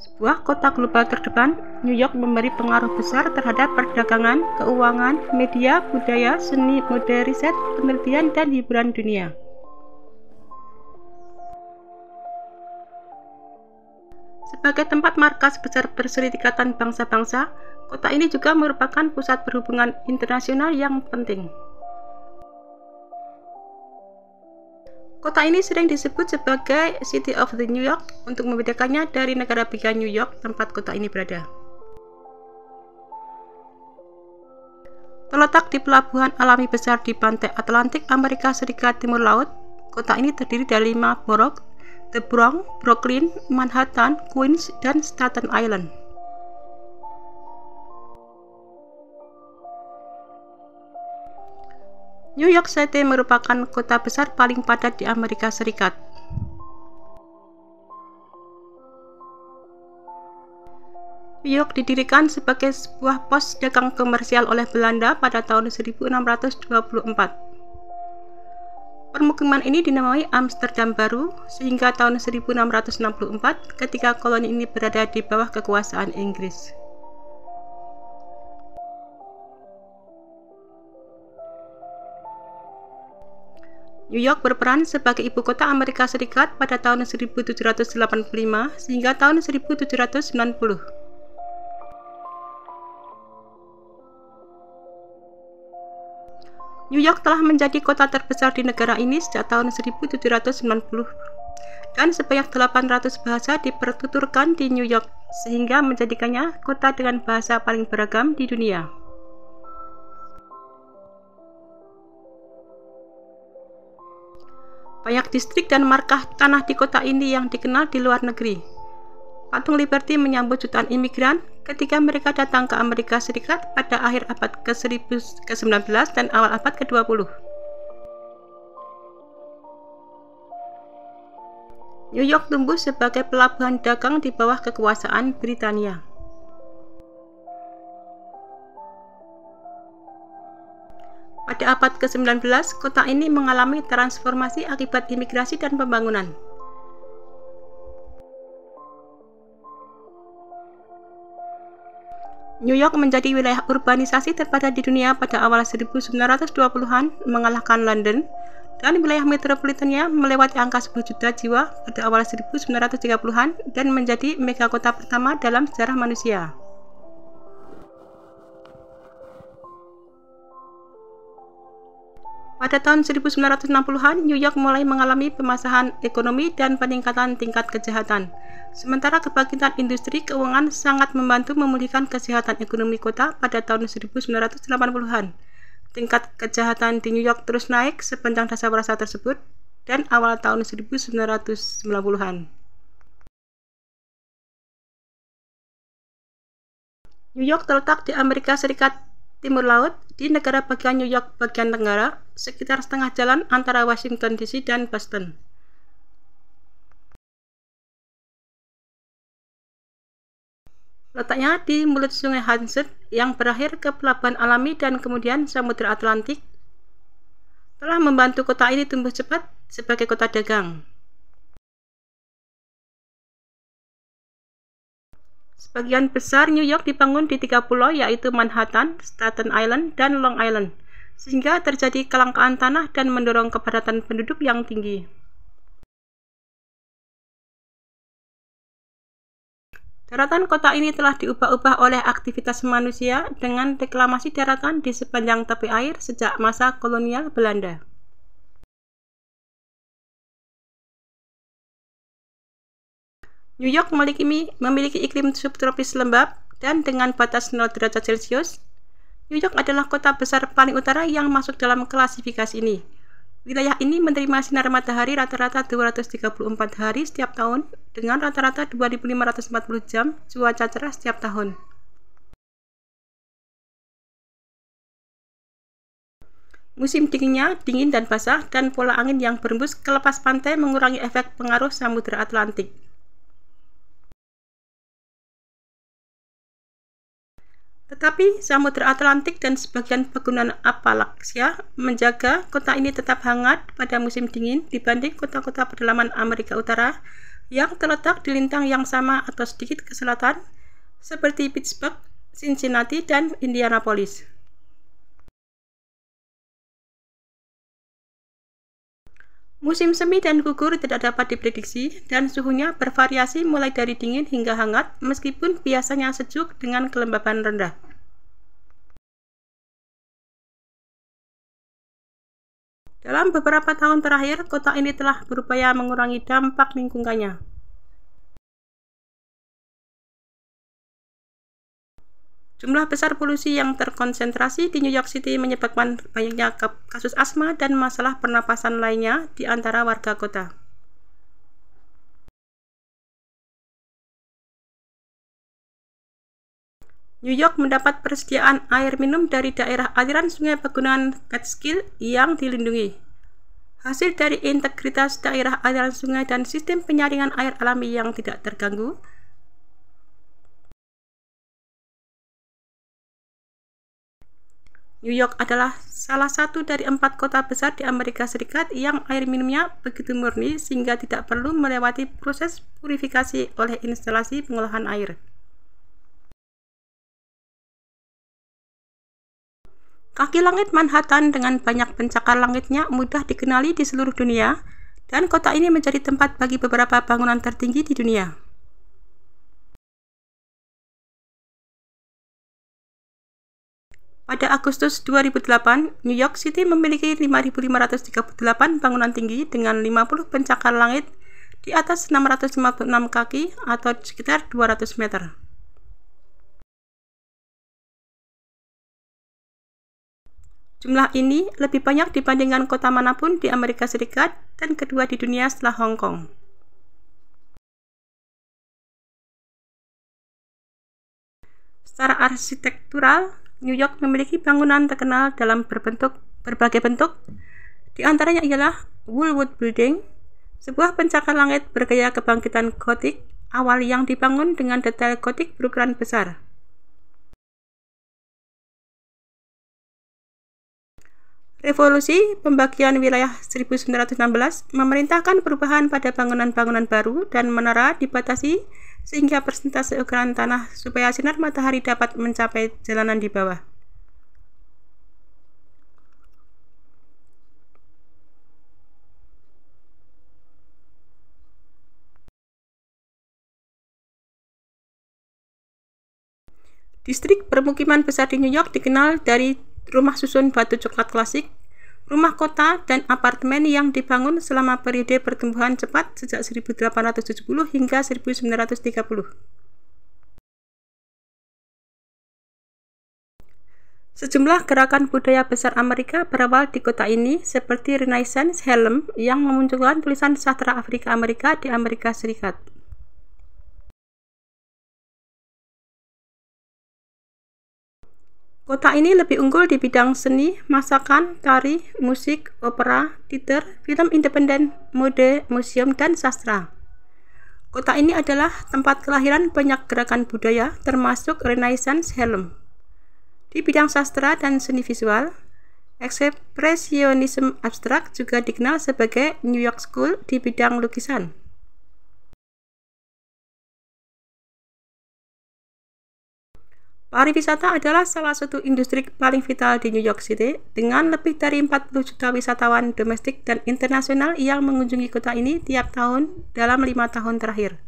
Sebuah kota global terdepan, New York memberi pengaruh besar terhadap perdagangan, keuangan, media, budaya, seni, mode, riset, penelitian, dan hiburan dunia. Sebagai tempat markas besar Perserikatan Bangsa-Bangsa, kota ini juga merupakan pusat perhubungan internasional yang penting. Kota ini sering disebut sebagai City of the New York untuk membedakannya dari negara bagian New York tempat kota ini berada. Terletak di pelabuhan alami besar di pantai Atlantik Amerika Serikat Timur Laut, kota ini terdiri dari 5 borough: The Bronx, Brooklyn, Manhattan, Queens, dan Staten Island. New York City merupakan kota besar paling padat di Amerika Serikat. New York didirikan sebagai sebuah pos dagang komersial oleh Belanda pada tahun 1624. Permukiman ini dinamai Amsterdam Baru sehingga tahun 1664 ketika koloni ini berada di bawah kekuasaan Inggris. New York berperan sebagai ibu kota Amerika Serikat pada tahun 1785 hingga tahun 1790. New York telah menjadi kota terbesar di negara ini sejak tahun 1790 dan sebanyak 800 bahasa dipertuturkan di New York sehingga menjadikannya kota dengan bahasa paling beragam di dunia. Banyak distrik dan markah tanah di kota ini yang dikenal di luar negeri. Patung Liberty menyambut jutaan imigran ketika mereka datang ke Amerika Serikat pada akhir abad ke-19 dan awal abad ke-20. New York tumbuh sebagai pelabuhan dagang di bawah kekuasaan Britania. Pada abad ke-19, kota ini mengalami transformasi akibat imigrasi dan pembangunan. New York menjadi wilayah urbanisasi terpadat di dunia pada awal 1920-an, mengalahkan London, dan wilayah metropolitannya melewati angka 10 juta jiwa pada awal 1930-an dan menjadi megakota pertama dalam sejarah manusia. Pada tahun 1960-an, New York mulai mengalami pemasahan ekonomi dan peningkatan tingkat kejahatan. Sementara kebangkitan industri keuangan sangat membantu memulihkan kesehatan ekonomi kota pada tahun 1980-an. Tingkat kejahatan di New York terus naik sepanjang dasawarsa tersebut dan awal tahun 1990-an. New York terletak di Amerika Serikat Timur Laut, di negara bagian New York bagian tenggara, sekitar setengah jalan antara Washington DC dan Boston. Letaknya di mulut sungai Hudson yang berakhir ke pelabuhan alami dan kemudian Samudra Atlantik, telah membantu kota ini tumbuh cepat sebagai kota dagang. Sebagian besar New York dibangun di 3 pulau yaitu Manhattan, Staten Island, dan Long Island, sehingga terjadi kelangkaan tanah dan mendorong kepadatan penduduk yang tinggi. Daratan kota ini telah diubah-ubah oleh aktivitas manusia dengan reklamasi daratan di sepanjang tepi air sejak masa kolonial Belanda. New York memiliki iklim subtropis lembab dan dengan batas 0 derajat Celcius. New York adalah kota besar paling utara yang masuk dalam klasifikasi ini. Wilayah ini menerima sinar matahari rata-rata 234 hari setiap tahun dengan rata-rata 2.540 jam cuaca cerah setiap tahun. Musim dinginnya dingin dan basah dan pola angin yang berembus ke lepas pantai mengurangi efek pengaruh Samudra Atlantik. Tetapi Samudra Atlantik dan sebagian pegunungan Appalachia menjaga kota ini tetap hangat pada musim dingin dibanding kota-kota pedalaman Amerika Utara yang terletak di lintang yang sama atau sedikit ke selatan, seperti Pittsburgh, Cincinnati, dan Indianapolis. Musim semi dan gugur tidak dapat diprediksi, dan suhunya bervariasi mulai dari dingin hingga hangat, meskipun biasanya sejuk dengan kelembaban rendah. Dalam beberapa tahun terakhir, kota ini telah berupaya mengurangi dampak lingkungannya. Jumlah besar polusi yang terkonsentrasi di New York City menyebabkan banyaknya kasus asma dan masalah pernapasan lainnya di antara warga kota. New York mendapat persediaan air minum dari daerah aliran sungai Pegunungan Catskill yang dilindungi. Hasil dari integritas daerah aliran sungai dan sistem penyaringan air alami yang tidak terganggu, New York adalah salah satu dari 4 kota besar di Amerika Serikat yang air minumnya begitu murni sehingga tidak perlu melewati proses purifikasi oleh instalasi pengolahan air. Kaki langit Manhattan dengan banyak pencakar langitnya mudah dikenali di seluruh dunia, dan kota ini menjadi tempat bagi beberapa bangunan tertinggi di dunia. Pada Agustus 2008, New York City memiliki 5.538 bangunan tinggi dengan 50 pencakar langit di atas 656 kaki atau sekitar 200 meter. Jumlah ini lebih banyak dibandingkan kota manapun di Amerika Serikat dan kedua di dunia setelah Hong Kong. Secara arsitektural, New York memiliki bangunan terkenal dalam berbagai bentuk. Di antaranya ialah Woolwood Building, sebuah pencakar langit bergaya kebangkitan gotik awal yang dibangun dengan detail gotik berukuran besar. Revolusi pembagian wilayah 1916 memerintahkan perubahan pada bangunan-bangunan baru dan menara dibatasi sehingga persentase ukuran tanah supaya sinar matahari dapat mencapai jalanan di bawah. Distrik permukiman besar di New York dikenal dari rumah susun batu coklat klasik, rumah kota, dan apartemen yang dibangun selama periode pertumbuhan cepat sejak 1870 hingga 1930. Sejumlah gerakan budaya besar Amerika berawal di kota ini, seperti Renaissance Harlem yang memunculkan tulisan sastra Afrika Amerika di Amerika Serikat. Kota ini lebih unggul di bidang seni, masakan, tari, musik, opera, teater, film independen, mode, museum, dan sastra. Kota ini adalah tempat kelahiran banyak gerakan budaya, termasuk Renaissance Harlem. Di bidang sastra dan seni visual, ekspresionisme abstrak juga dikenal sebagai New York School di bidang lukisan. Pariwisata adalah salah satu industri paling vital di New York City, dengan lebih dari 40 juta wisatawan domestik dan internasional yang mengunjungi kota ini tiap tahun dalam 5 tahun terakhir.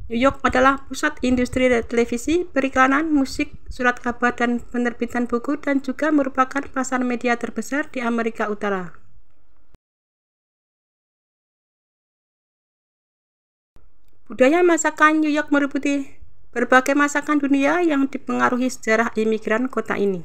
New York adalah pusat industri televisi, periklanan, musik, surat kabar, dan penerbitan buku, dan juga merupakan pasar media terbesar di Amerika Utara. Budaya masakan New York meliputi berbagai masakan dunia yang dipengaruhi sejarah imigran kota ini.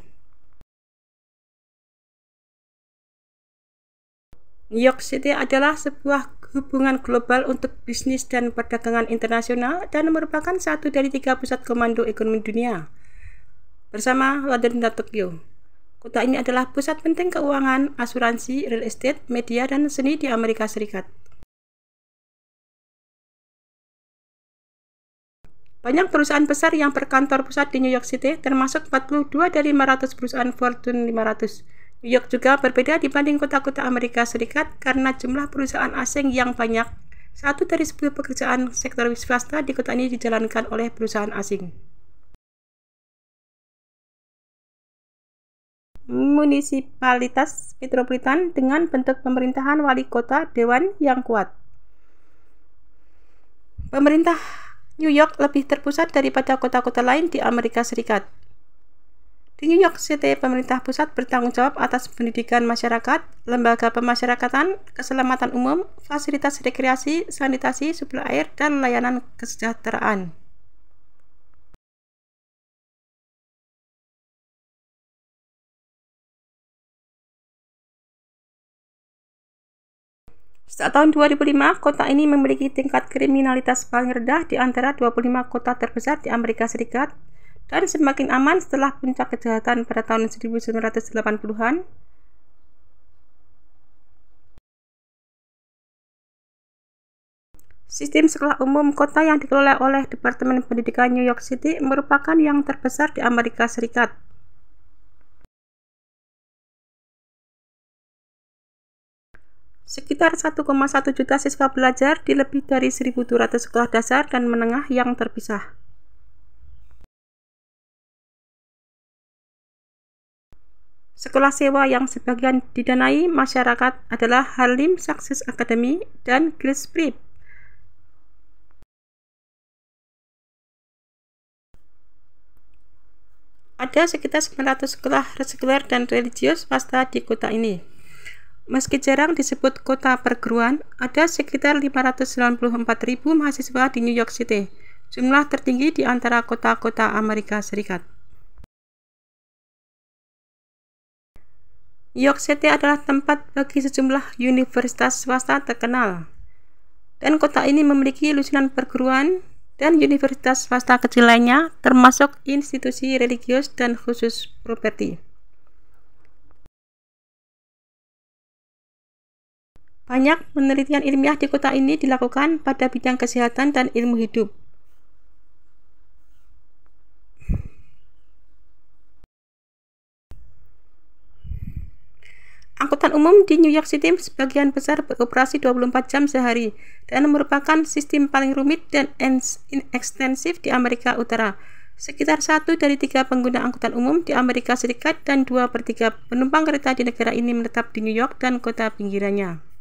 New York City adalah sebuah hubungan global untuk bisnis dan perdagangan internasional dan merupakan satu dari 3 pusat komando ekonomi dunia, bersama London dan Tokyo. Kota ini adalah pusat penting keuangan, asuransi, real estate, media, dan seni di Amerika Serikat. Banyak perusahaan besar yang berkantor pusat di New York City, termasuk 42 dari 500 perusahaan Fortune 500, New York juga berbeda dibanding kota-kota Amerika Serikat karena jumlah perusahaan asing yang banyak. 1 dari 10 pekerjaan sektor swasta di kota ini dijalankan oleh perusahaan asing. Munisipalitas metropolitan dengan bentuk pemerintahan wali kota dewan yang kuat. Pemerintah New York lebih terpusat daripada kota-kota lain di Amerika Serikat. Di New York City, pemerintah pusat bertanggung jawab atas pendidikan masyarakat, lembaga pemasyarakatan, keselamatan umum, fasilitas rekreasi, sanitasi, suplai air, dan layanan kesejahteraan. Sejak tahun 2005, kota ini memiliki tingkat kriminalitas paling rendah di antara 25 kota terbesar di Amerika Serikat dan semakin aman setelah puncak kejahatan pada tahun 1980-an. Sistem sekolah umum kota yang dikelola oleh Departemen Pendidikan New York City merupakan yang terbesar di Amerika Serikat. Sekitar 1,1 juta siswa belajar di lebih dari 1.200 sekolah dasar dan menengah yang terpisah. Sekolah sewa yang sebagian didanai masyarakat adalah Harlem Success Academy dan Gills Prep. Ada sekitar 900 sekolah sekuler dan religius swasta di kota ini. Meski jarang disebut kota perguruan, ada sekitar 594.000 mahasiswa di New York City, jumlah tertinggi di antara kota-kota Amerika Serikat. New York City adalah tempat bagi sejumlah universitas swasta terkenal, dan kota ini memiliki lusinan perguruan dan universitas swasta kecil lainnya, termasuk institusi religius dan khusus properti. Banyak penelitian ilmiah di kota ini dilakukan pada bidang kesehatan dan ilmu hidup. Angkutan umum di New York City sebagian besar beroperasi 24 jam sehari dan merupakan sistem paling rumit dan ekstensif di Amerika Utara. Sekitar 1 dari 3 pengguna angkutan umum di Amerika Serikat dan 2/3 penumpang kereta di negara ini menetap di New York dan kota pinggirannya.